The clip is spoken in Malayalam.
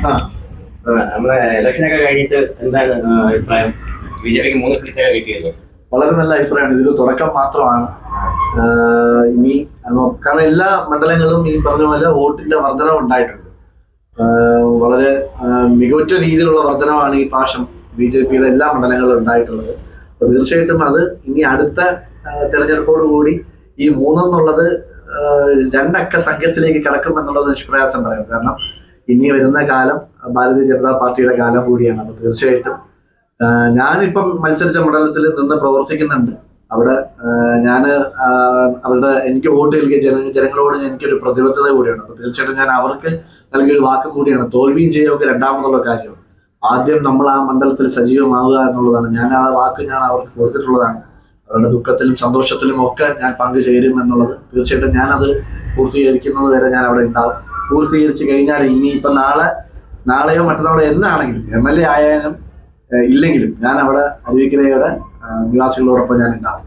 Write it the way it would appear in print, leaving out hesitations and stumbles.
ആ നമ്മളെ ഇലക്ഷനൊക്കെ കഴിഞ്ഞിട്ട് എന്താണ് അഭിപ്രായം? ബിജെപിക്ക് 3 സീറ്റൊക്കെ കിട്ടിയല്ലോ. വളരെ നല്ല അഭിപ്രായമാണ്. ഇതൊരു തുടക്കം മാത്രമാണ്. ഇനി കാരണം എല്ലാ മണ്ഡലങ്ങളിലും ഈ പറഞ്ഞ പോലെ വോട്ടിന്റെ വർധനവ് ഉണ്ടായിട്ടുണ്ട്. വളരെ മികവുറ്റ രീതിയിലുള്ള വർധനവാണ് ഈ പ്രാവശ്യം BJP-യുടെ എല്ലാ മണ്ഡലങ്ങളിലും ഉണ്ടായിട്ടുള്ളത്. അപ്പൊ തീർച്ചയായിട്ടും അത് ഇനി അടുത്ത തെരഞ്ഞെടുപ്പോടുകൂടി ഈ 3 എന്നുള്ളത് 2 അക്ക സംഖ്യത്തിലേക്ക് കടക്കുമെന്നുള്ളത് നിഷ്പ്രയാസം പറയാം. കാരണം ഇനി വരുന്ന കാലം ഭാരതീയ ജനതാ പാർട്ടിയുടെ കാലം കൂടിയാണ്. അപ്പൊ തീർച്ചയായിട്ടും ഞാനിപ്പം മത്സരിച്ച മണ്ഡലത്തിൽ നിന്ന് പ്രവർത്തിക്കുന്നുണ്ട്. അവിടെ അവരുടെ എനിക്ക് വോട്ട് നൽകിയ ജനങ്ങളോട് എനിക്കൊരു പ്രതിബദ്ധത കൂടിയാണ്. അപ്പൊ തീർച്ചയായിട്ടും ഞാൻ അവർക്ക് നൽകിയൊരു വാക്ക് കൂടിയാണ്. തോൽവിയും ചെയ്യുകയൊക്കെ രണ്ടാമതുള്ള കാര്യമാണ്. ആദ്യം നമ്മൾ ആ മണ്ഡലത്തിൽ സജീവമാവുക എന്നുള്ളതാണ്. ഞാൻ ആ വാക്ക് അവർക്ക് കൊടുത്തിട്ടുള്ളതാണ്. അവരുടെ ദുഃഖത്തിലും സന്തോഷത്തിലും ഒക്കെ ഞാൻ പങ്കുചേരും എന്നുള്ളത്. തീർച്ചയായിട്ടും ഞാനത് പൂർത്തീകരിക്കുന്നത് വരെ ഞാൻ അവിടെ ഉണ്ടാവും. പൂർത്തീകരിച്ച് കഴിഞ്ഞാൽ ഇനിയിപ്പം നാളെയോ മറ്റന്നാളോ എന്നാണെങ്കിലും MLA ആയാലും ഇല്ലെങ്കിലും ഞാൻ അവിടെ അരുവിക്കരയുടെ നിവാസികളോടൊപ്പം ഞാൻ ഉണ്ടാവും.